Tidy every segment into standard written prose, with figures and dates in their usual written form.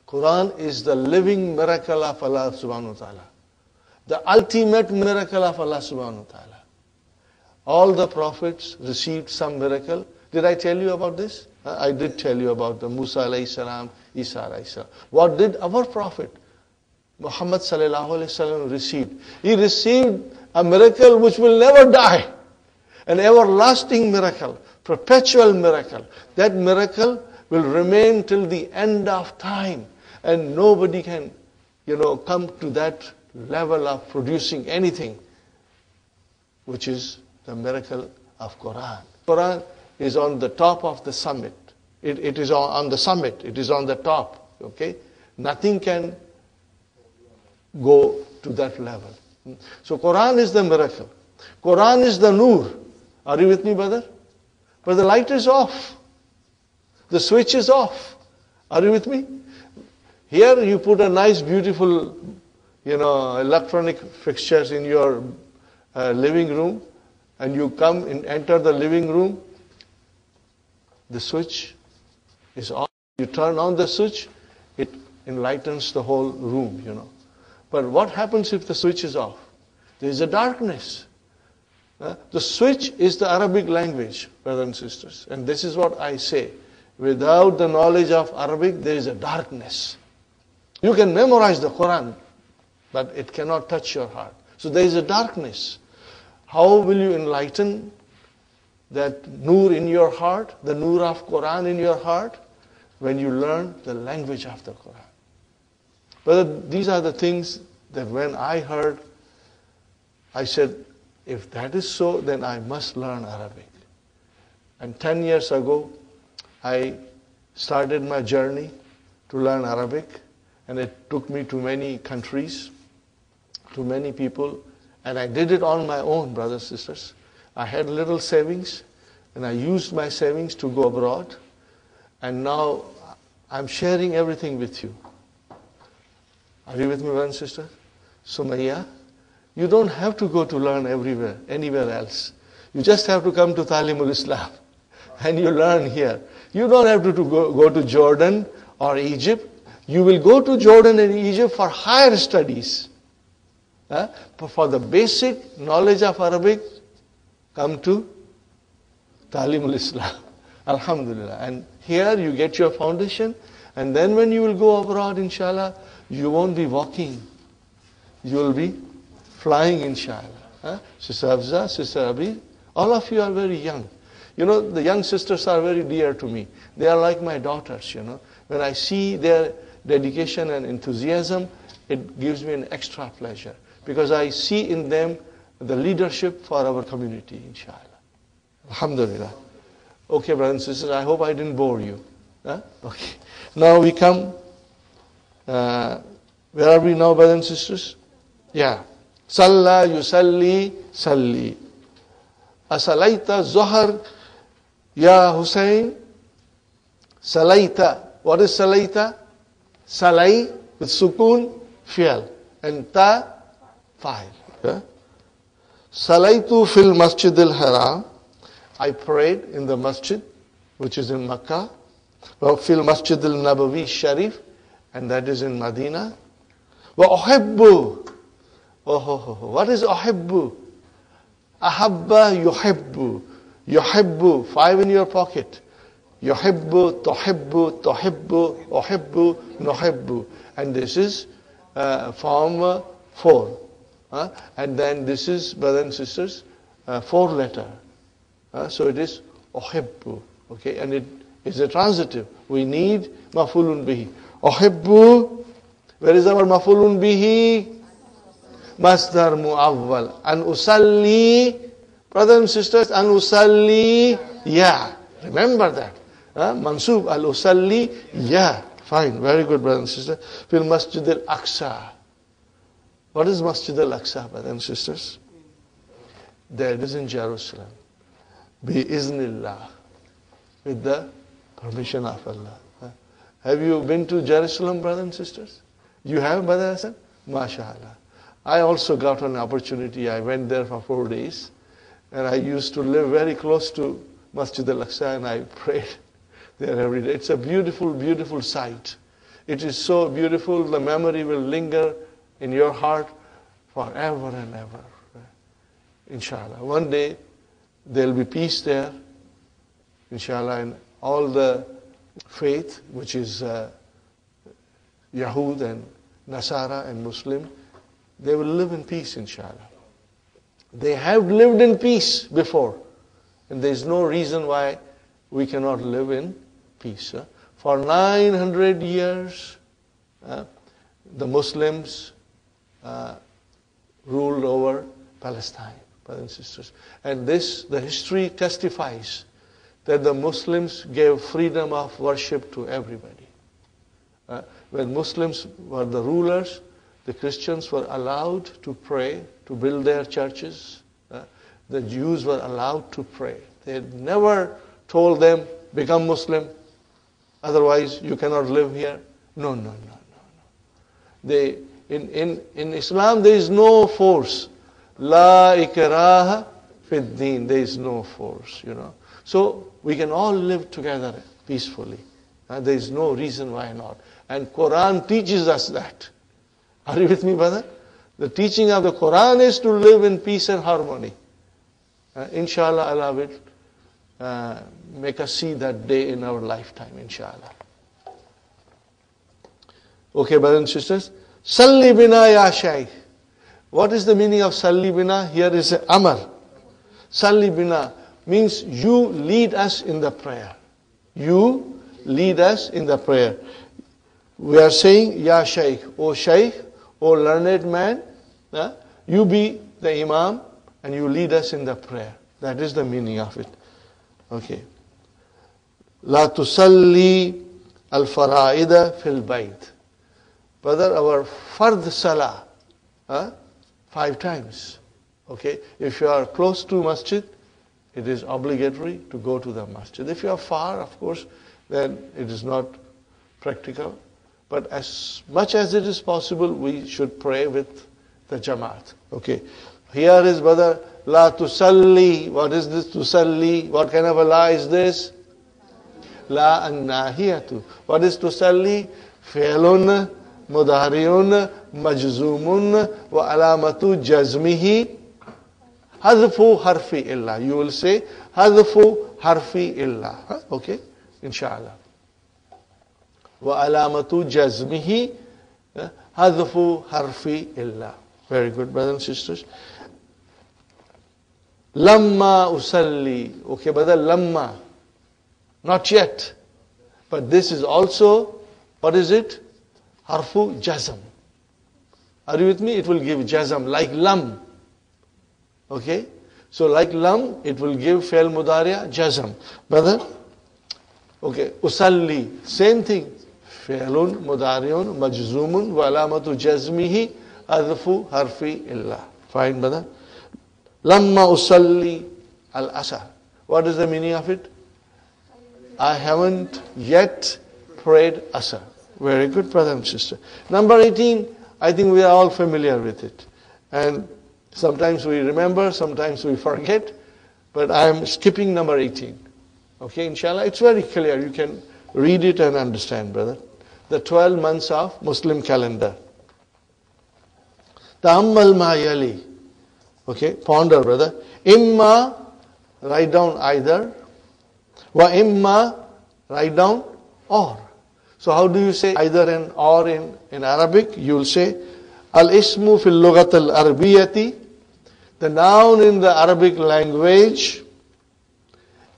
Quran is the living miracle of Allah subhanahu wa ta'ala. The ultimate miracle of Allah subhanahu wa ta'ala. All the prophets received some miracle. Did I tell you about this? I did tell you about the Musa alayhi salam, Isa alayhi salam. What did our prophet Muhammad sallallahu alayhi wasallam receive? He received a miracle which will never die. An everlasting miracle, perpetual miracle. That miracle will remain till the end of time. And nobody can, come to that level of producing anything, which is the miracle of Quran. Quran is on the top of the summit. It is on the summit. It is on the top. Okay? Nothing can go to that level. So Quran is the miracle. Quran is the nur. Are you with me, brother? But the light is off. The switch is off. Are you with me? Here you put a nice, beautiful, electronic fixtures in your living room, and you come and enter the living room. The switch is off. You turn on the switch, it enlightens the whole room, But what happens if the switch is off? There is a darkness. The switch is the Arabic language, brothers and sisters. And this is what I say. Without the knowledge of Arabic, there is a darkness. You can memorize the Quran, but it cannot touch your heart. So there is a darkness. How will you enlighten that nur in your heart, the nur of Quran in your heart? When you learn the language of the Quran. But these are the things that when I heard, I said, if that is so, then I must learn Arabic. And 10 years ago, I started my journey to learn Arabic. And it took me to many countries, to many people. And I did it on my own, brothers and sisters. I had little savings, and I used my savings to go abroad. And now I'm sharing everything with you. Are you with me, brother and sister? Sumaya, you don't have to go to learn anywhere else. You just have to come to Talimul Islam and you learn here. You don't have to go to Jordan or Egypt. You will go to Jordan and Egypt for higher studies. But for the basic knowledge of Arabic, come to Talimul Islam. Alhamdulillah. And here you get your foundation. And then when you will go abroad, inshallah, you won't be walking. You will be flying, inshallah. Sister Afza, Sister Abi, all of you are very young. The young sisters are very dear to me. They are like my daughters, When I see their dedication and enthusiasm, it gives me an extra pleasure. Because I see in them the leadership for our community, inshallah. Alhamdulillah. Okay, brothers and sisters, I hope I didn't bore you. Okay. Now we come, where are we now, brothers and sisters? Yeah. Salla yusalli salli. Asalaita zohar ya Hussein. Salaita. What is salaita? Salai with sukun, fi'al. And ta, fa'il. Yeah? Salaitu fil masjid al-haram. I prayed in the masjid, which is in Makkah. Fil masjid al-nabawi sharif. And that is in Medina. Wa uhibbu. What is uhibbu? Ahabba yuhibbu. Yuhibbu. 5 in your pocket. Yuhibbu, tuhibbu, tuhibbu, uhibbu, nuhibbu. And this is form 4. And then this is, brothers and sisters, 4 letter. So it is uhibbu. Okay, and it is a transitive. We need mafulun bihi. Uhibbu. Where is our mafulun bihi? Masdar mu'awwal. An usalli. Brothers and sisters, an usalli. Yeah. Remember that. Mansub al usalli. Yeah. Fine. Very good, brothers and sisters. Fil masjid al-aqsa. What is Masjid al-Aqsa, brothers and sisters? There it is in Jerusalem. Bi-iznillah. With the permission of Allah. Have you been to Jerusalem, brothers and sisters? You have, Brother Hassan? MashaAllah. I also got an opportunity. I went there for 4 days. And I used to live very close to Masjid al-Aqsa and I prayed there every day. It's a beautiful, beautiful sight. It is so beautiful, the memory will linger in your heart forever and ever. Inshallah. One day, there will be peace there. Inshallah, and all the faith, which is Yahud and Nasara and Muslim, they will live in peace, inshallah. They have lived in peace before. And there is no reason why we cannot live in peace. For 900 years, the Muslims ruled over Palestine, brothers and sisters. And this, the history testifies that the Muslims gave freedom of worship to everybody. When Muslims were the rulers, the Christians were allowed to pray, to build their churches. The Jews were allowed to pray. They had never told them, become Muslim, otherwise you cannot live here. No. In Islam there is no force. La ikraha fid deen. There is no force, So we can all live together peacefully. There is no reason why not. And Quran teaches us that. Are you with me, brother? The teaching of the Quran is to live in peace and harmony. Inshallah, Allah will make us see that day in our lifetime, inshallah. Okay, brothers and sisters. Salli bina ya shaykh. What is the meaning of Salli bina? Here is Amar. Salli bina means you lead us in the prayer. You lead us in the prayer. We are saying, Ya Shaykh, O Shaykh, O learned man, you be the Imam and you lead us in the prayer. That is the meaning of it. Okay. La tusalli al-fara'ida fil bayt. Brother, our fard salah, 5 times. Okay. If you are close to masjid, it is obligatory to go to the masjid. If you are far, of course, then it is not practical. But as much as it is possible, we should pray with the Jamaat. Okay. Here is, brother, La tusalli. What is this tusalli? What kind of a la is this? La an-nahiyatu. What is tusalli? Fi'lun mudariun majzumun wa alamatu jazmihi hadfu harfi illa. You will say hadfu harfi illa. Okay? Inshallah. وَعَلَامَةُ جَزْمِهِ حَذْفُ حَرْفِ إِلَّا. Very good, brothers and sisters. Lamma usalli. Okay, brother, lamma. Not yet. But this is also, what is it? Harfu jazm. Are you with me? It will give jazm, like lam. Okay? So like lam, it will give fi'l mudariya jazm. Brother? Okay, usalli. Same thing. فعل مضارع مجزوم وعلامة جزمه حذف حرف إلا. Fine, brother. لما أصلي العصر. What is the meaning of it? I haven't yet prayed Asr. Very good, brother and sister. Number 18, I think we are all familiar with it. And sometimes we remember, sometimes we forget. But I am skipping number 18. Okay, inshallah, it's very clear. You can read it and understand, brother. The 12 months of Muslim calendar. Ta'ammal ma yali. Okay, ponder, brother. Imma, write down either. Wa imma, write down or. So how do you say either and or in Arabic? You will say al-ismu fil lughat al-arabiyyati. The noun in the Arabic language.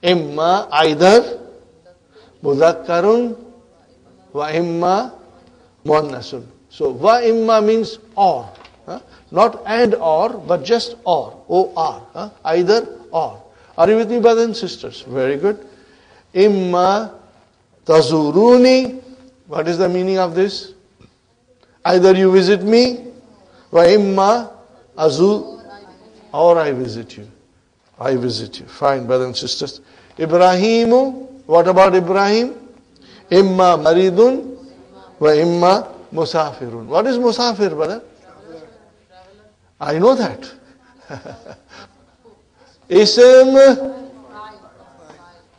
Imma, either. Mudhakkarun. Wa imma muannasun. So wa imma means or. Not and or, but just or. O-R. Either or. Are you with me, brothers and sisters? Very good. Imma tazuruni. What is the meaning of this? Either you visit me, wa imma azu, or I visit you. I visit you. Fine, brothers and sisters. Ibrahimu. What about Ibrahim? Imma maridun wa imma musafirun. What is musafir, brother? I know that.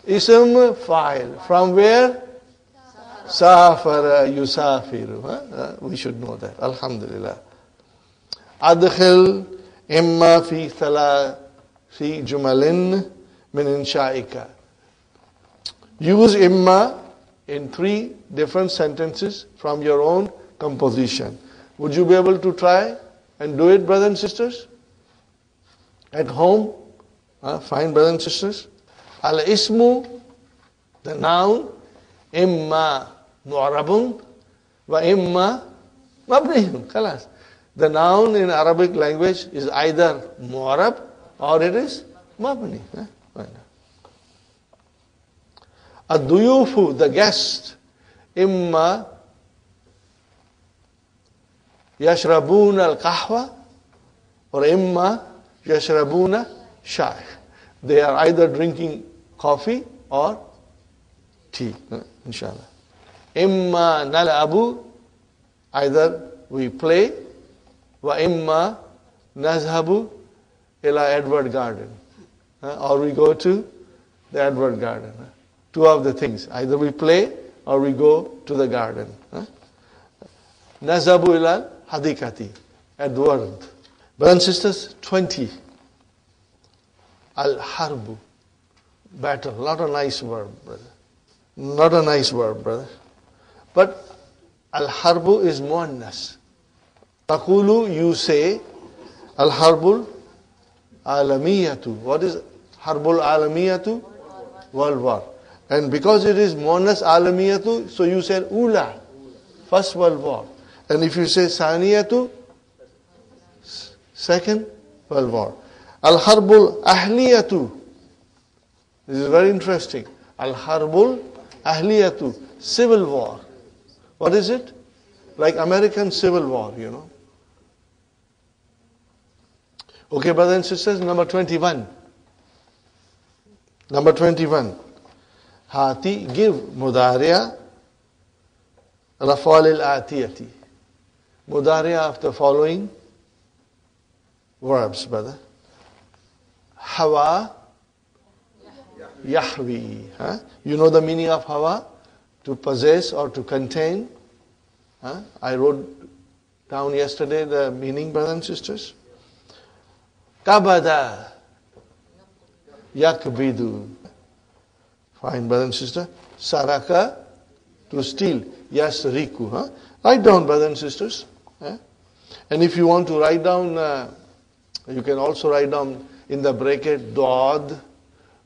Ism file. From where? Safara yusafiru. We should know that. Alhamdulillah. Adkhil imma fi thalathi jumalin min insha'ika. Use imma in 3 different sentences from your own composition. Would you be able to try and do it, brothers and sisters? At home? Fine, brothers and sisters. Al-ismu, the noun, imma mu'arabun wa imma mabniyun. Khalas. The noun in Arabic language is either mu'arab or it is mabni. Ad-duyufu, the guest, imma yashrabuna al-kahwa or imma yashrabuna shai. They are either drinking coffee or tea, inshallah. Imma nal'abu, either we play, wa imma nazhabu ila Edward Garden, or we go to the Edward Garden. 2 of the things, either we play or we go to the garden. Nazhabu ila hadikati, Edward. Brothers and sisters, 20. Al-harbu, battle. Not a nice verb, brother. Not a nice verb, brother. But al-harbu is muannas. Taqulu, you say, al-harbul alamiyatu. What is harbul alamiyatu? World war. And because it is muannas alamiyatu, so you said ula, first world war. And if you say saniyatu, second world war. Al-harbul ahliyatu. This is very interesting. Al-harbul ahliyatu, civil war. What is it? Like American Civil War, you know. Okay, brothers and sisters, number 21. Number 21. Hati, give mudariya rafal al-atiyati. Mudariya of the following verbs, brother. Hawa, yahwi. You know the meaning of hawa? To possess or to contain. I wrote down yesterday the meaning, brothers and sisters. Kabada, yakbidu. Fine, brother and sister. Saraka, to steal. Yasriku. Write down, brothers and sisters. And if you want to write down, you can also write down in the bracket dod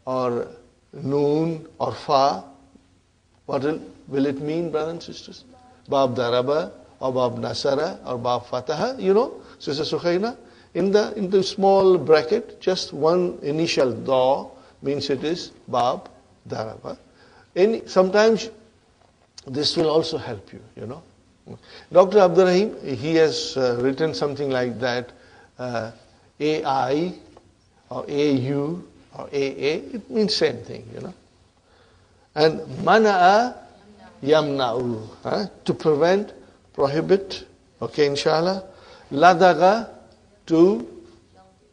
or noon or fa. What will it mean, brothers and sisters? Bab daraba or bab nasara or bab fataha, you know, Sister Sukhaina. In the small bracket, just one initial da means it is bab daraba. Sometimes this will also help you, you know. Dr. Abdurrahim, he has written something like that, AI or AU or AA, it means same thing, you know. And mana'a yamna'u, to prevent, prohibit, okay, inshallah. Ladaga, to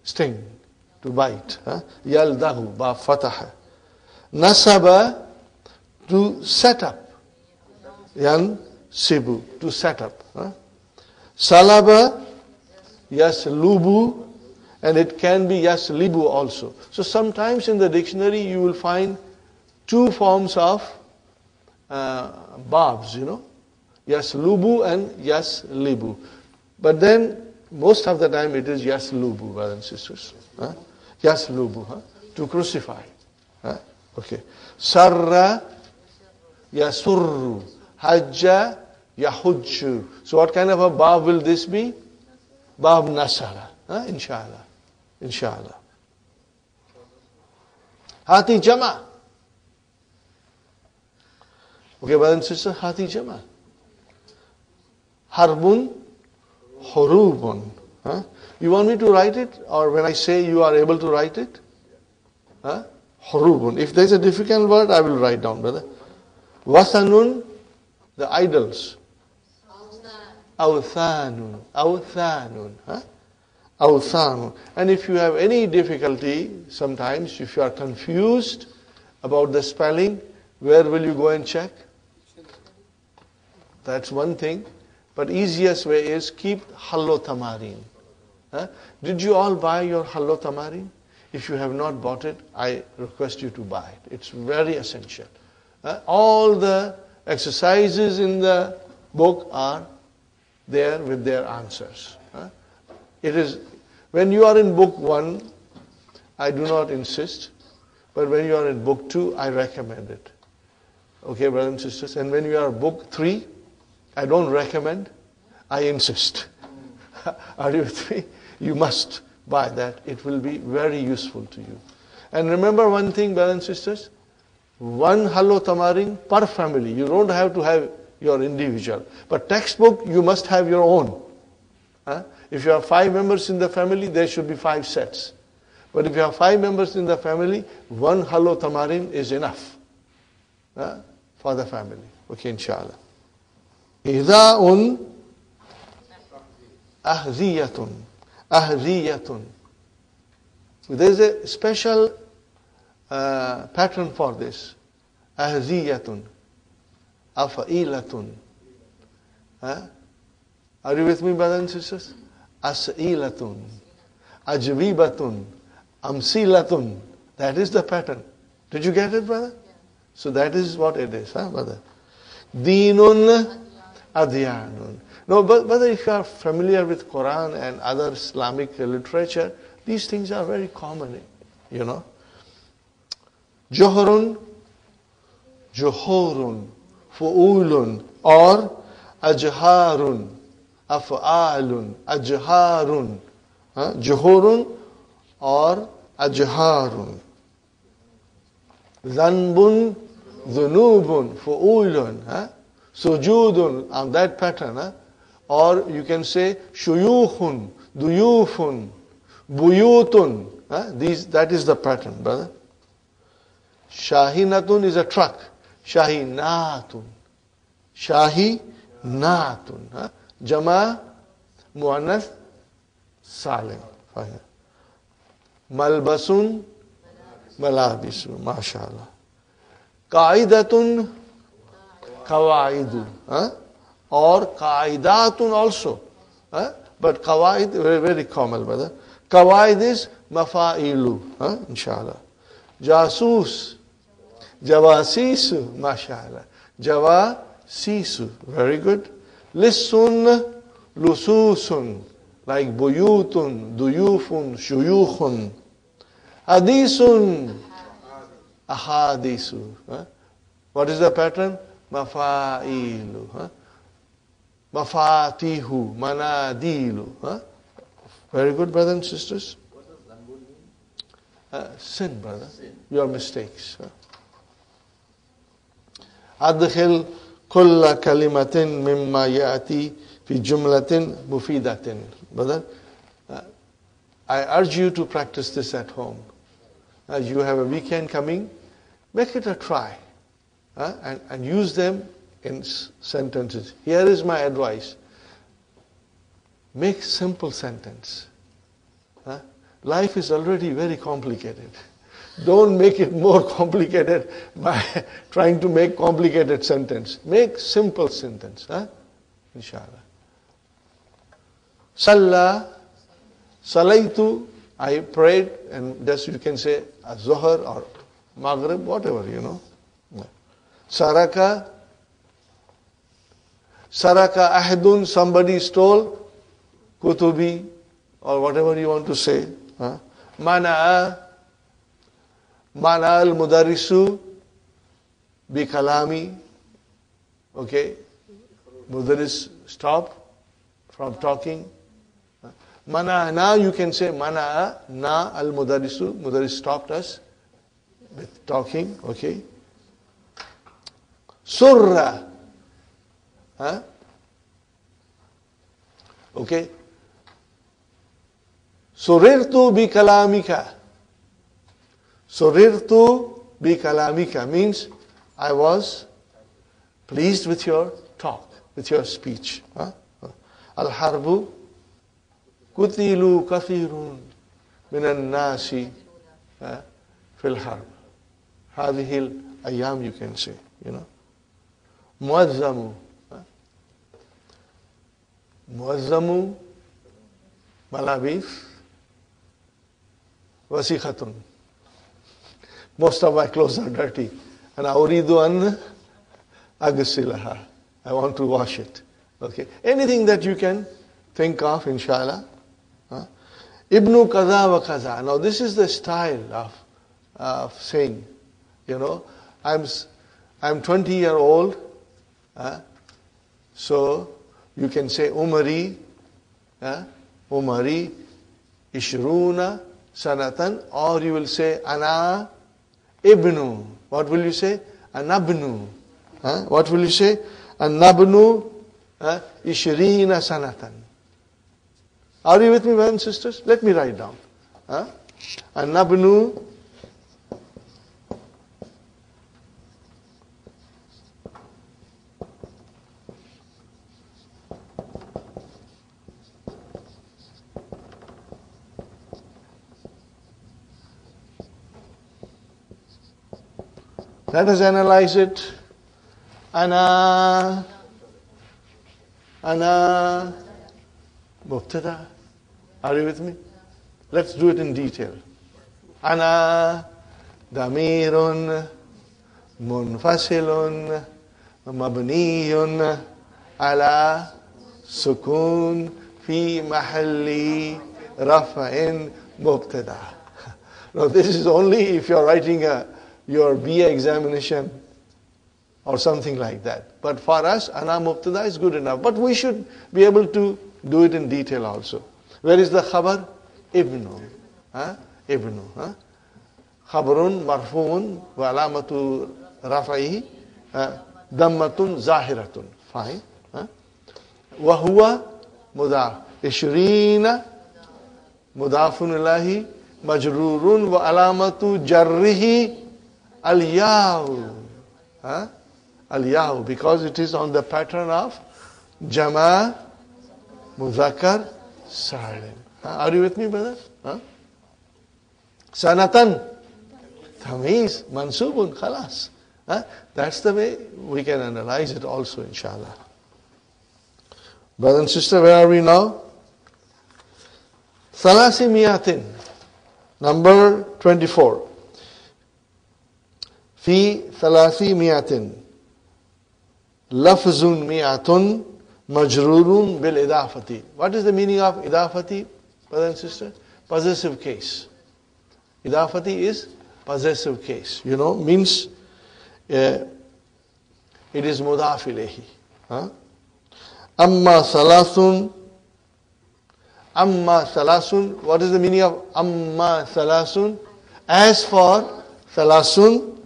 sting, to bite. Yaldahu, ba fataha. Nasaba, to set up. Yan sibu, to set up. Salaba, yaslubu, and it can be yaslibu also. So sometimes in the dictionary you will find 2 forms of babs, you know. Yaslubu and yaslibu. But then most of the time it is yaslubu, brothers and sisters. Yaslubu, to crucify. Okay. Sarra yasurru. Hajja yahujju. So what kind of a bab will this be? Bab nasara. Inshallah. Inshallah. Hati jama. Okay, brothers and sisters, hati jama. Harbun, horubun. You want me to write it? Or when I say you are able to write it? Horubun. If there is a difficult word, I will write down, brother. Wasanun, the idols. Awthanun. Awthanun. Awthanun. And if you have any difficulty, sometimes if you are confused about the spelling, where will you go and check? That's one thing. But easiest way is keep hallo tamarin. Did you all buy your hallo tamarin? If you have not bought it, I request you to buy it. It's very essential. All the exercises in the book are there with their answers. It is when you are in book 1, I do not insist, but when you are in book 2, I recommend it. Okay, brothers and sisters? And when you are book 3, I don't recommend, I insist. Are you with me? You must buy that. It will be very useful to you. And remember one thing, brothers and sisters, one hallo tamarin per family. You don't have to have your individual. But textbook, you must have your own. If you have 5 members in the family, there should be 5 sets. But if you have 5 members in the family, one hallo tamarin is enough for the family. Okay, inshallah. Idha'un ahdiyatun. Ahdiyatun. There is a special pattern for this. Ahdiyatun. Afa'ilatun. Are you with me, brothers and sisters? As'ilatun. Ajwibatun. Amsilatun. That is the pattern. Did you get it, brother? Yeah. So that is what it is, brother? Dinun adyanun. No, but brother, if you are familiar with Quran and other Islamic literature, these things are very common, you know. Johorun, Johorun, Fu'ulun, or Ajharun, Af'alun, Ajharun. Johorun or Ajharun. Zanbun, Dhunubun, Fu'ulun, Sujudun, on that pattern. Or you can say Shuyukhun, Duyufun, Buyutun. That is the pattern, brother. Shahinatun is a truck. Shahinatun. Shahinatun. Jama, Muannath, Salim. Malbasun, Malabisu. MashaAllah. Qaidatun, Qawaidu. Or Qaidatun also. But Qawaid, very, very common, brother. Qawaid is Mafa'ilu. Inshallah. Jasus, Javasisu. MashaAllah. Javasisu. Very good. Lissun, Lususun. Like Buyutun, Duyufun, Shuyukhun. Hadisun, Ahadisu. What is the pattern? Mafa'ilu. Mafatihu, Manadilu. Very good, brothers and sisters. What does Zambul mean? Sin, brother. Sin. Your mistakes. Adkhil kulla kalimatin mimma ya'ati fi jumlatin mufidatin. Brother, I urge you to practice this at home. As you have a weekend coming, make it a try. And use them in sentences. Here is my advice. Make simple sentence. Life is already very complicated. Don't make it more complicated by trying to make complicated sentence. Make simple sentence. Inshallah. Salla, Salaitu, I prayed, and thus you can say Az-Zuhr or Maghrib, whatever, you know. Saraka, Ahadun, somebody stole, Kutubi, or whatever you want to say. Mana'a al-Mudarisu bi kalami. Okay. Mudaris stopped from talking. Mana'a, now you can say Mana'a, na al-Mudarisu. Mudaris stopped us with talking. Okay. Surra. Okay. Surirtu bi kalamika. Surirtu bi kalamika means I was pleased with your talk, with your speech. Al-harbu kutilu kathirun minan nasi fil harb. Hadihil ayam, you can say, you know. Muazzamu. muazzamu, malabis, wasikhatun. Most of my clothes are dirty. And uridu an agsilaha. I want to wash it. Okay. Anything that you can think of, inshallah. Ibnu kaza wa kaza. Now this is the style of saying, I'm 20-year-old. So you can say Umari, Umari, Ishruna, Sanatan, or you will say Ana Ibnu. What will you say? Anabnu. What will you say? Anabnu Ishrina Sanatan. Are you with me, brothers and sisters? Let me write down. Anabnu Let us analyze it. Ana mubtada. Are you with me? Let's do it in detail. Ana damirun munfasilun mabniyun ala sukun fi mahalli rafa'in mubtada. Now this is only if you're writing your BA examination or something like that. But for us, ana mubtada is good enough. But we should be able to do it in detail also. Where is the khabar? Ibnu. Ibnu. Khabarun marfuun wa alamatu rafa'ihi dammatun zahiratun. Fine. Wa huwa mudaf. Ishrina mudafun ilahi majrurun wa alamatu jarrihi al-yahu. Al-yahu, because it is on the pattern of Jama Muzakkar Salim. Are you with me, brother? Sanatan Tamiz Mansubun Khalas. That's the way we can analyze it also, inshallah. Brother and sister, where are we now? Thalasi miyatin. Number 24. Fi thalasi miyatin. Lafzun miyatun majrurun bil idafati. What is the meaning of idafati, brother and sister? Possessive case. Idafati is possessive case. Means it is mudaf ilayhi. Amma salasun. What is the meaning of amma salasun? As for salasun,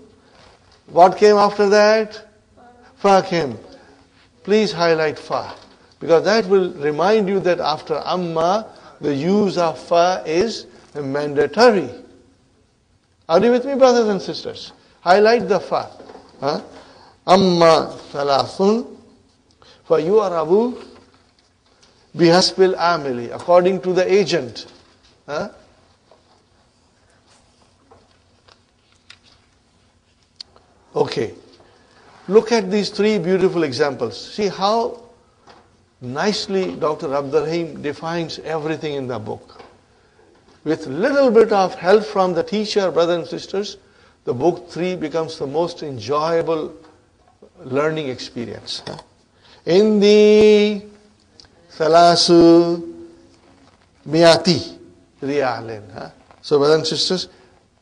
what came after that? Fa came. Please highlight fa, because that will remind you that after amma, the use of fa is mandatory. Are you with me, brothers and sisters? Highlight the fa. Amma salasun. For you are Abu bihasbil amili, according to the agent. Okay. Look at these three beautiful examples. See how nicely Dr. Abdurrahim defines everything in the book. With little bit of help from the teacher, brothers and sisters, the book 3 becomes the most enjoyable learning experience. In the Thalasu Miyati Riyalin. So, brothers and sisters,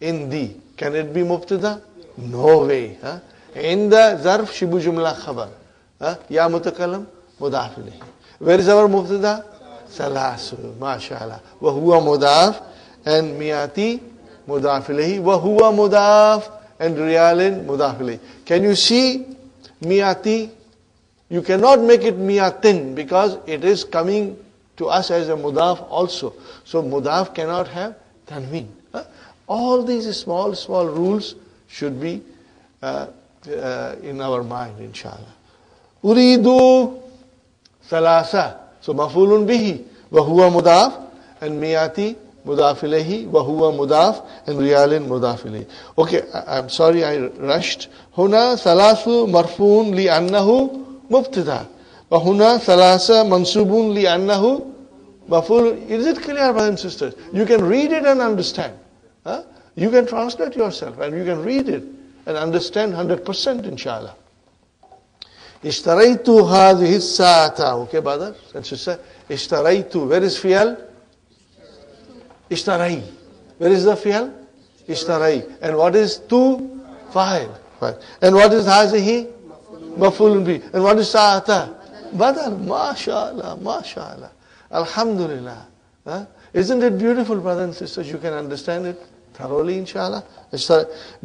in the, can it be mubtada? No way. In the zarf shibu jumla khabar. Ya mutakallam mudaf ilayhi. Where is our mubtada? Thalasu. MashaAllah. Wa huwa mudaf and miyati mudaf ilayhi. Wa huwa mudaf and riyalin mudaf ilayhi. Can you see miyati? You cannot make it miyatin because it is coming to us as a mudaf also. So mudaf cannot have tanween. All these small rules should be in our mind, inshallah. Uridu thalasa. So mafulun bihi wa huwa mudaf and miyati mudaf ilayhi wa huwa mudaf and riyalin mudaf ilayhi. Okay, I'm sorry I rushed. Huna thalasu marfuun li annahu mubtada. وَهُنَا ثَلَاثَ مَنْسُوبٌ لِأَنَّهُ مَفْعُولٌ. Is it clear, brothers and sisters? You can read it and understand. Huh? You can translate yourself and you can read it and understand 100%, inshallah. اشتريت هذه الساعة. Okay, brothers and sisters. اشتريت. Where is fi'al? اشتري. Where is the fi'al? اشتري. And what is tu? Fa'il. And what is هذه? مفعول به. And what is ساعة? Badal. MashaAllah. MashaAllah. Alhamdulillah. Huh? Isn't it beautiful, brothers and sisters? You can understand it thoroughly, inshallah.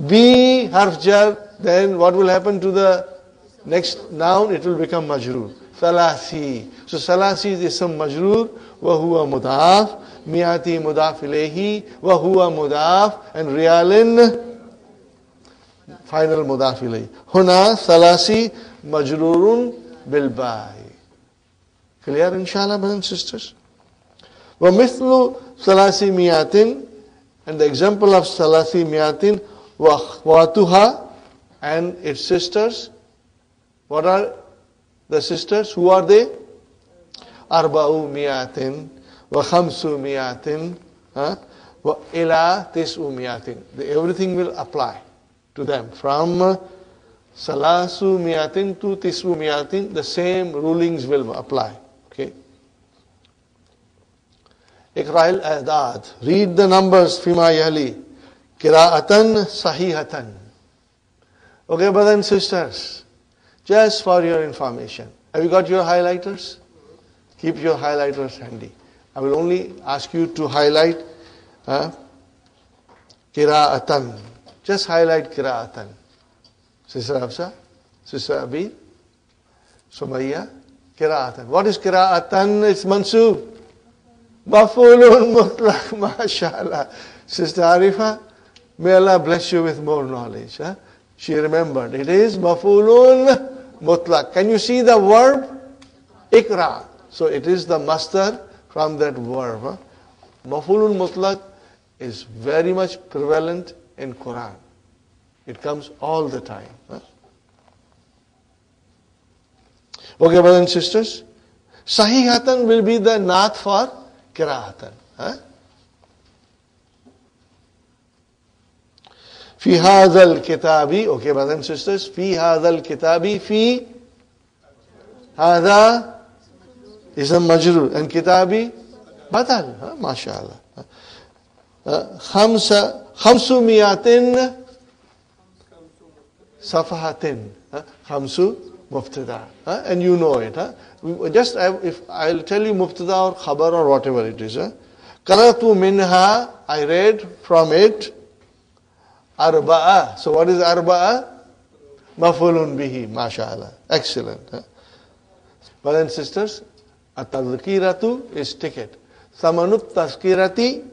Be harf jar. Then what will happen to the next noun? It will become majroor. Salasi. So salasi is ism majroor. Wahuwa mudaf. Miati mudaf ilayhi. Wahuwa mudaf. And riyalin final mudaf ilayhi. Huna salasi majroorun bilbai. Clear, inshallah, brothers and sisters? وَمِثْلُ ثَلَاثِ مِيَاتٍ. And the example of ثَلَاثِ مِيَاتٍ وَأَخْوَاتُهَا, and its sisters. What are the sisters? Who are they? أَرْبَعُ مِيَاتٍ وَخَمْسُ مِيَاتٍ وَإِلَى تِسْعُ مِيَاتٍ. Everything will apply to them. From Salasu miyatin to tisbu miyatin, the same rulings will apply. Okay. Iqra'il a'dad. Read the numbers. Fima yali. Qira'atan sahihatan. Okay, brothers and sisters. Just for your information. Have you got your highlighters? Keep your highlighters handy. I will only ask you to highlight qira'atan. Just highlight qira'atan. Sister Hafsa, Sister Abi, Sumayya, Qira'atan. What is Qira'atan? It's mansoob. Maf'ulun mutlaq, mashallah. Sister Arifa, may Allah bless you with more knowledge. Huh? She remembered. It is maf'ulun mutlaq. Can you see the verb? Ikra. So it is the master from that verb. Huh? Maf'ulun mutlaq is very much prevalent in Quran. It comes all the time. Huh? Okay, brothers and sisters. Sahihatan will be the naat for qira'atan. Huh? Fi hadhal kitabi. Okay, brothers and sisters. Fi hadhal kitabi. Fi hadha ism majrur. And kitabi badal. Huh? MashaAllah. Khamsu miyatin safahatin. Khamsu mubtada. And you know it. Just if I'll tell you mubtada or khabar or whatever it is. Qara'tu minha, I read from it. Arba'a. So what is arba'a? Maf'ulun bihi. MashaAllah. Excellent. Brothers and sisters, at-tadhkiratu is ticket. Thamanut tazkirati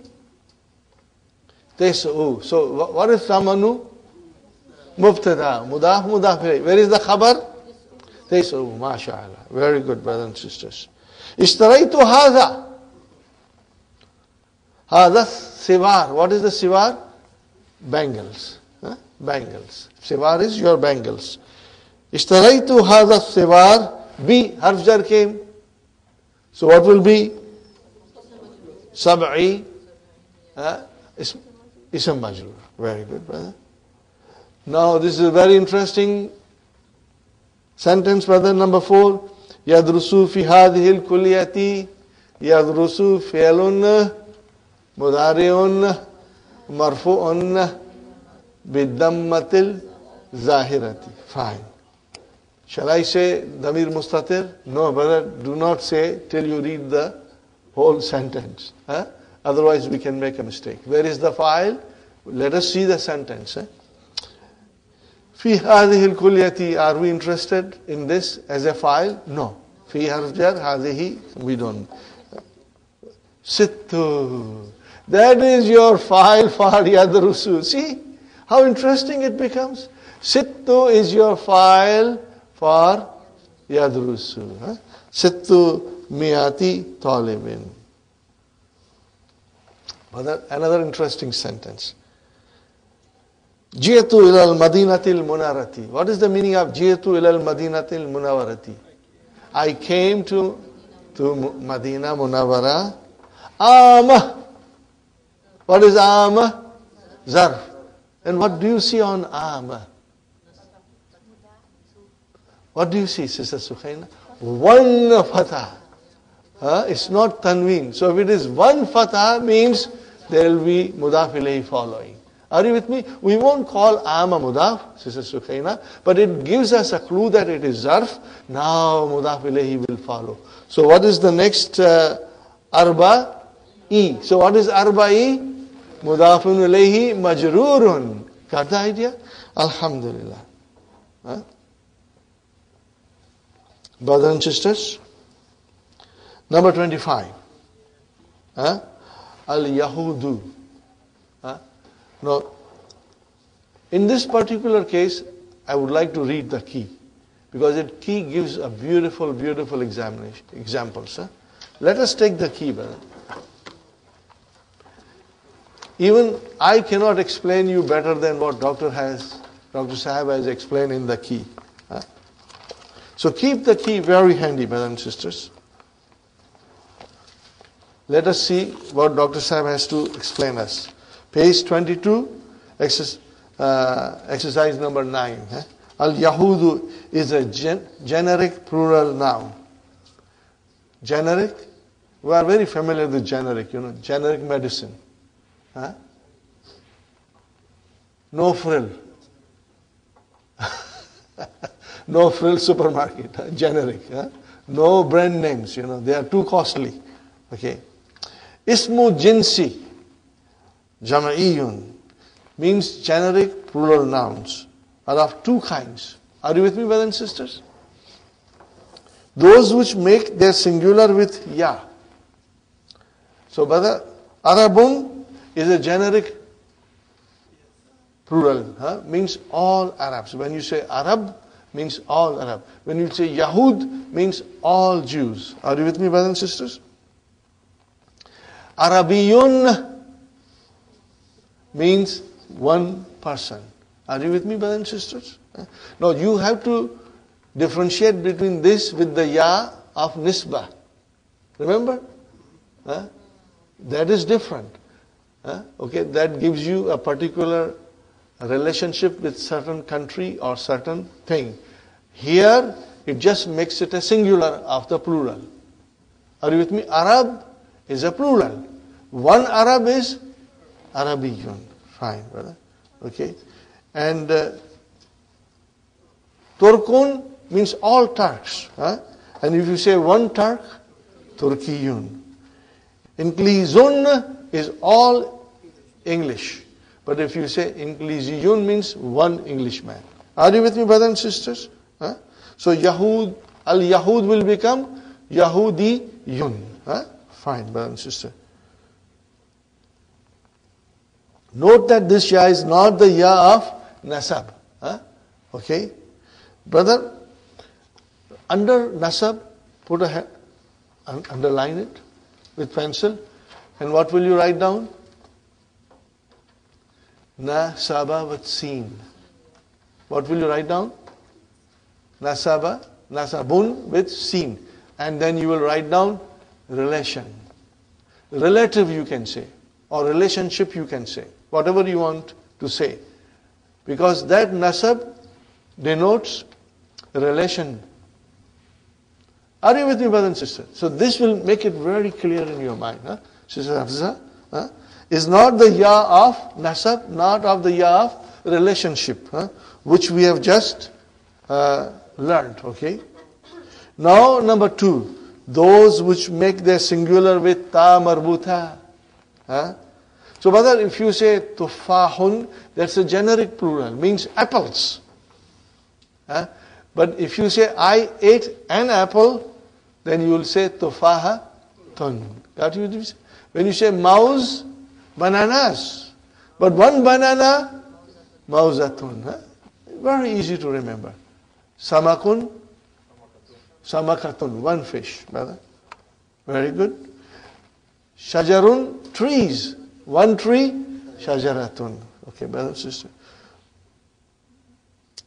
tes'u. So what is thamanu? Mubtada, mudaf, mudaf. Where is the khabar? Tes'u, mashallah. Very good, brothers and sisters. Ishtaraitu hadha. Hadha sivar. What is the sivar? Bangles. Bangles. Sivar is your bangles. Ishtaraitu hadha sivar. B, harf jar came. So what will be? Sab'i. Ism majrur. Very good, brother. Now this is a very interesting sentence, brother. Number 4. Yadrusu fi hadhihi al-kulliyati. Yadrusu fi'lun mudari'un marfu'un bidammatil zahirati. Fine. Shall I say damir mustatir? No, brother. Do not say till you read the whole sentence. Otherwise we can make a mistake. Where is the file? Let us see the sentence. Fi hadhihi al-kulliyati. Are we interested in this as a file? No. Fi harf jar hadhihi. We don't. Sittu. That is your file for yadrusu. See how interesting it becomes? Sittu is your file for yadrusu. Sittu miyati talibin. Another interesting sentence. Ji'tu ila al-madinatil munawwarati. What is the meaning of ji'tu ila al-madinatil munawwarati? I came to Madina Munawwara. Ama. What is Ama? Zarf. And what do you see on Ama? What do you see, Sister Sukhaina? One fatha. It's not tanween. So if it is one fatha, means there will be mudaf ilayhi following. Are you with me? We won't call Ama mudaf, Sister Sukhaina, but it gives us a clue that it is zarf. Now mudaf ilayhi will follow. So what is the next arba? E. So what is arba E? Mudafun ilayhi majrurun. Got the idea? Alhamdulillah. Brothers and sisters. Number 25. Al-Yahudu. Now, in this particular case, I would like to read the key. Because the key gives a beautiful, beautiful examples. Let us take the key, brother. Even I cannot explain you better than what Dr. Sahab has explained in the key. So keep the key very handy, brothers and sisters. Let us see what Dr. Sahab has to explain us. Page 22, exercise number 9. Al-Yahudu is a generic plural noun. Generic? We are very familiar with generic, generic medicine. No frill. No frill supermarket, generic. No brand names, they are too costly. Okay. Ismu jinsi, jama'iyun, means generic plural nouns are of two kinds. Are you with me, brothers and sisters? Those which make their singular with ya. So, brother, Arabun is a generic plural, means all Arabs. When you say Arab, means all Arab. When you say Yahud, means all Jews. Are you with me, brothers and sisters? Arabiyun means one person. Are you with me, brothers and sisters? Now you have to differentiate between this with the ya of nisbah. Remember? That is different. Okay, that gives you a particular relationship with certain country or certain thing. Here, it just makes it a singular of the plural. Are you with me? Arab is a plural. One Arab is Arabiyun. Fine, brother. Okay. And Turkun means all Turks. And if you say one Turk, Turkiyun. Inklizun is all English. But if you say Inkliziyun means one Englishman. Are you with me, brothers and sisters? So Al-Yahud will become Yahudiyun. Fine, brother and sister. Note that this ya is not the ya of nasab. Okay? Brother, under nasab, put a underline it with pencil. And what will you write down? Nasaba with seen. What will you write down? Nasabun with seen. And then you will write down relation. Relative you can say. Or relationship you can say. Whatever you want to say. Because that nasab denotes relation. Are you with me, brother and sister? So this will make it very clear in your mind. Sister Hafsa, is not the ya of nasab, not of the ya of relationship, which we have just learned. Okay. Now number 2, those which make their singular with ta marbuta. So brother, if you say tufahun, that's a generic plural, means apples. But if you say I ate an apple, then you will say tufahatun. Got you? When you say mouse, bananas. But one banana, mauzatun. Very easy to remember. Samakun, samakatun. One fish, brother. Very good. Shajarun, trees. One tree, shajaratun. Okay, brother, sister.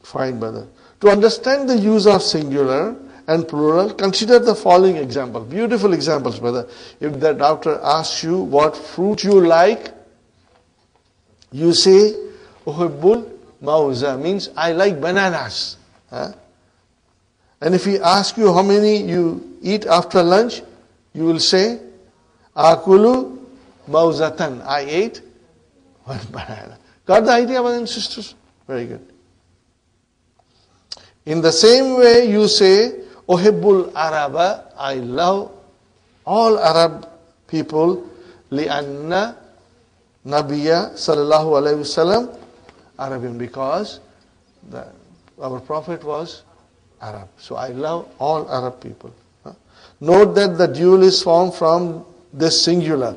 Fine, brother. To understand the use of singular and plural, consider the following example. Beautiful examples, brother. If the doctor asks you what fruit you like, you say, Uhibbul mauza, means I like bananas. Huh? And if he asks you how many you eat after lunch, you will say, Akulu mauzatan, I ate one banana. Got the idea, brothers and sisters? Very good. In the same way, you say, Uhibbul Araba, I love all Arab people, li'anna Nabiya sallallahu alayhi wasallam Arabian, because our Prophet was Arab. So I love all Arab people. Note that the dual is formed from this singular.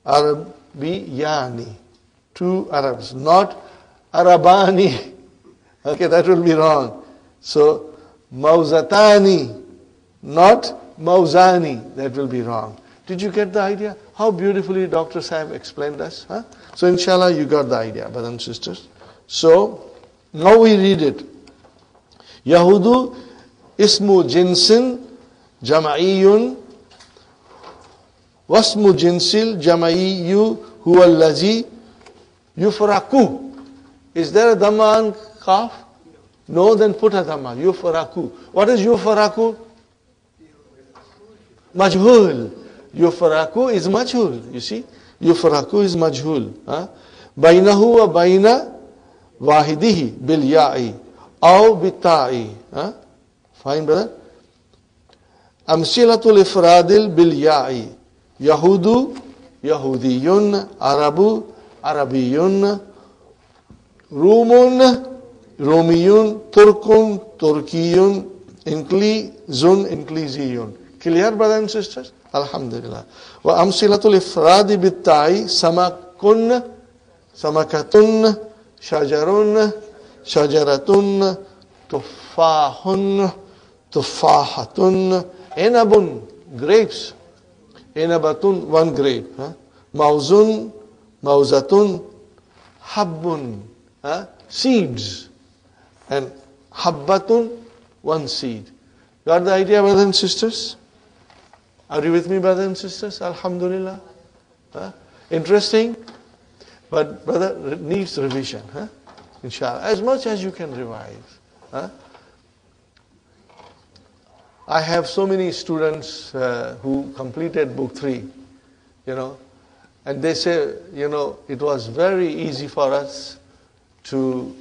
Arabiyani, two Arabs, not Arabani. Okay, that will be wrong. So, Mauzatani, not Mauzani, that will be wrong. Did you get the idea? How beautifully Dr. Sahib explained us? Huh? So, inshallah, you got the idea, brothers and sisters. So, now we read it. Yahudu ismu jinsin jama'iyun wasmu jinsil jama'iyyu huwa allazi yufraku. Is there a dhamma on kaf? No, then put a dhamma. Yufraku. What is yufraku? Majhul. Yufraku is majhul. You see? Yufraku is majhul. Bainahu wa baina wahidihi bil ya'i aw bitta'i. Fine, brother? Amsilatul ifradil bil ya'i. Yahudu, Yahudiyun, Arabu, Arabiyun, Rumun, Romiyun, Turkun, Turkiyun, Inklizun, Inkliziyun. Clear, brothers and sisters? Alhamdulillah. Wa amsilatul ifradi bitta'i samakun, samakatun, shajarun, shajaratun, tuffahun, tuffahatun, enabun, grapes. Enabatun, one grape. Mauzun, mauzatun, habbun, seeds. And habbatun, one seed. Got the idea, brothers and sisters? Are you with me, brothers and sisters? Alhamdulillah. Interesting? But, brother, it needs revision. Inshallah. As much as you can revise. I have so many students who completed book 3, and they say, it was very easy for us to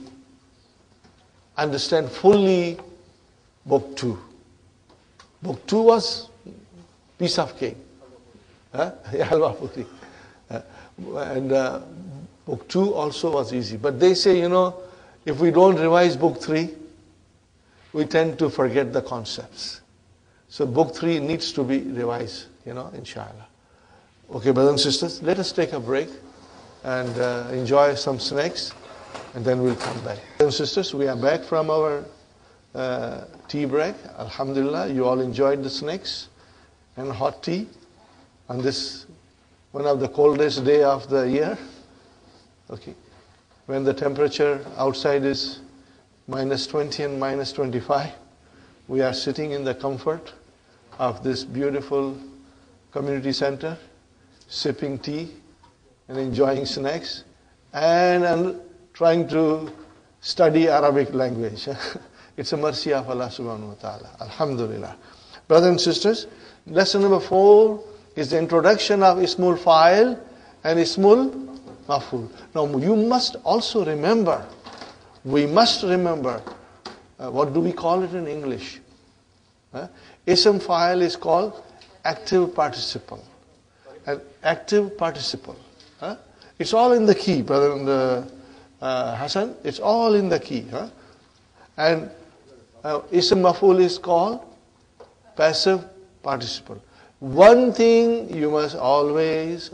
understand fully book 2. Book 2 was piece of cake. Halwa puri. And book 2 also was easy. But they say, if we don't revise book 3, we tend to forget the concepts. So book 3 needs to be revised, inshallah. Okay, brothers and sisters, let us take a break and enjoy some snacks, and then we'll come back. Brothers and sisters, we are back from our tea break. Alhamdulillah, you all enjoyed the snacks and hot tea on this one of the coldest day of the year. Okay, when the temperature outside is -20 and -25, we are sitting in the comfort of this beautiful community center, sipping tea and enjoying snacks and trying to study Arabic language. It's a mercy of Allah subhanahu wa ta'ala. Alhamdulillah. Brothers and sisters, lesson number 4 is the introduction of Ismul Fa'il and Ismul Maf'ul. Now you must also remember, we must remember, what do we call it in English? Ism Fa'il is called active participle. An active participle. It's all in the key, brother Hassan. It's all in the key. And Ism Maf'ul is called passive participle. One thing you must always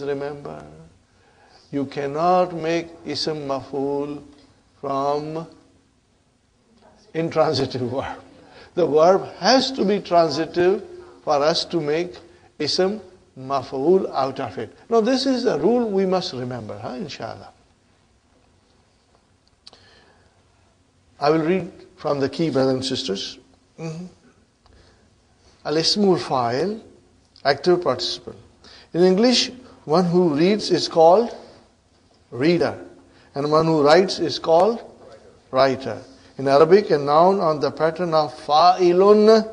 remember. You cannot make Ism Maf'ul from intransitive verb. The verb has to be transitive for us to make Ism Maf'ul out of it. Now this is a rule we must remember, inshallah. I will read from the key, brothers and sisters. Al-ismul fa'il, active participle. In English, one who reads is called reader, and one who writes is called writer. In Arabic, a noun on the pattern of fa'ilun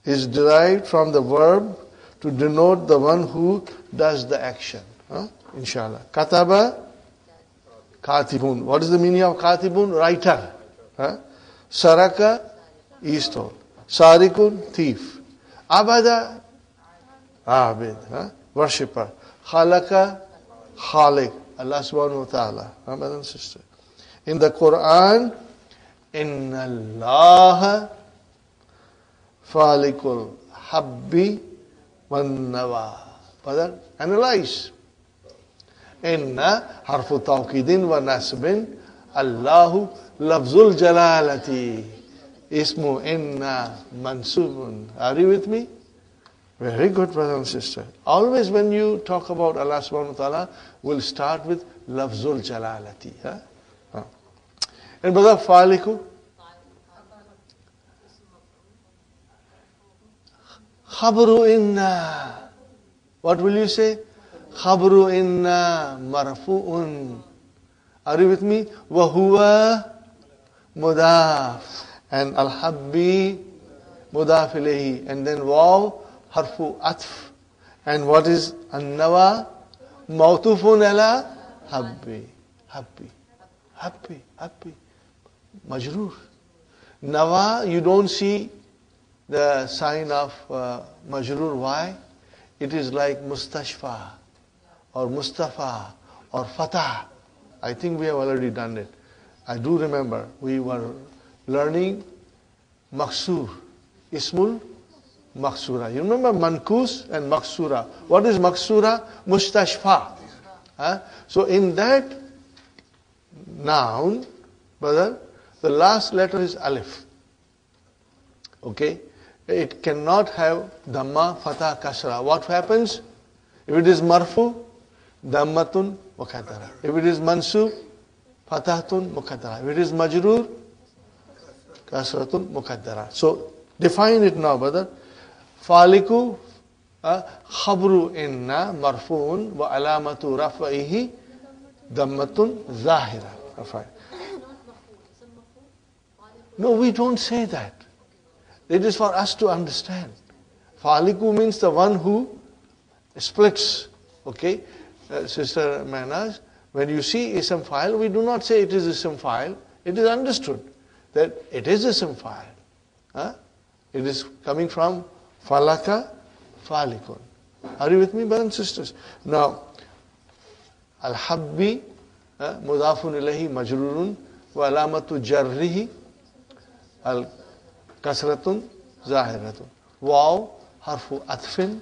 is derived from the verb to denote the one who does the action. Inshallah. Kataba, katibun. What is the meaning of katibun? Writer. Saraka, he stole. Sarikun, thief. Abada, abid, worshipper. Khalaka, khalik. Allah subhanahu wa ta'ala. Brothers and sisters. In the Quran, Inna Allah falikul habbi wan nawa. Brother, analyze. Inna harfu tawqidin wa nasbin. Allahu lafzul jalalati. Ismu inna mansubun. Are you with me? Very good, brother and sister. Always when you talk about Allah subhanahu wa ta'ala, we'll start with lafzul jalalati. And brother, faliku? Khabru inna. What will you say? Khabru inna marfu'un. Are you with me? Wa huwa mudaf. And al-habbi mudaf ilayhi. And then waw harfu atf. And what is an-nawa? Mawtufun ala habbi. Habbi. Habbi. Habbi. Majroor. Nawa, you don't see the sign of majroor. Why? It is like mustashfa or Mustafa or Fatah. I think we have already done it. I do remember we were learning maksur, ismul maksura. You remember mankus and maksura. What is maksura? Mustashfa. So in that noun, brother, the last letter is alif. Okay? It cannot have dhamma, fatha, kasra. What happens? If it is marfu, dhammatun, muqaddara. If it is mansub, fathatun, muqaddara. If it is majroor, kasratun, muqaddara. So, define it now, brother. Faliku, khabru inna, marfuun, wa alamatu rafaihi, dhammatun, zahira. Fine. No, we don't say that. It is for us to understand. Faliku means the one who splits. Okay? Sister Manaz, when you see ism file, we do not say it is ism file. It is understood that it is ism file. It is coming from falaka, falikun. Are you with me, brothers and sisters? Now, al-habbi, mudafun ilahi majrurun, wa alamatu jarrihi, al-kasratun, zahiratun. Waw, harfu atfin,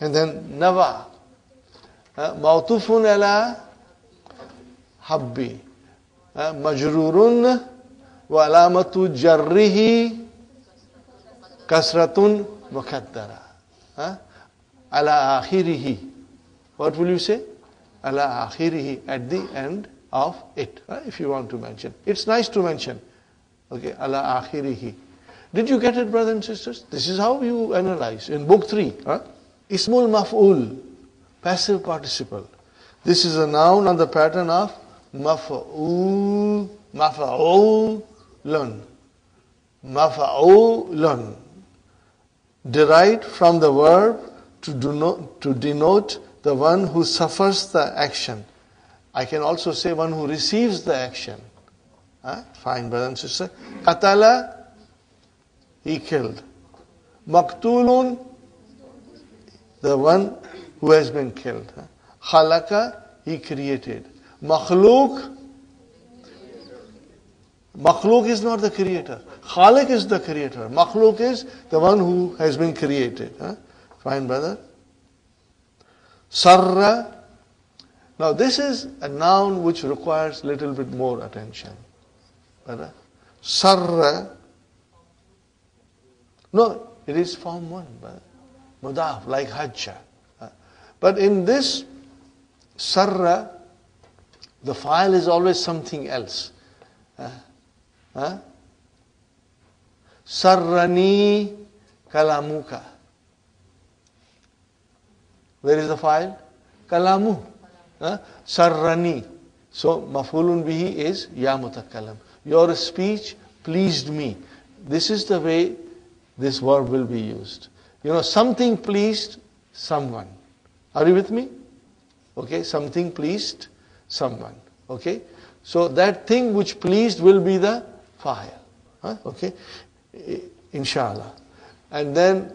and then nawa, mawtufun ala habbi, majrurun, wa alamatu jarrihi, kasratun, muqaddara. Ala akhirihi. What will you say? Ala akhirihi, at the end of it, if you want to mention. It's nice to mention. Okay, ala akhirihi. Did you get it, brothers and sisters? This is how you analyze. In book 3, Ismul maf'ul, passive participle. This is a noun on the pattern of maf'ul, maf'ulun. Maf'ulun. Derived from the verb to denote the one who suffers the action. I can also say one who receives the action. Fine, brother and sister. Qatala, he killed. Maktulun, the one who has been killed. Khalaka, he created. Makhluk is not the creator. Khalik is the creator. Makhluk is the one who has been created. Fine, brother. Sarra. Now this is a noun which requires little bit more attention. Brother. Sarra. No, it is form 1, brother. Mudaf, like hajja. But in this sarra, the file is always something else. Huh? Sarrani kalamuka. Where is the file? Kalamu. Huh? Sarrani. So maf'ulun bihi is ya mutakallam. Your speech pleased me. This is the way this verb will be used. Something pleased someone. Are you with me? Okay, something pleased someone. Okay, so that thing which pleased will be the fa'il. Okay, inshallah. And then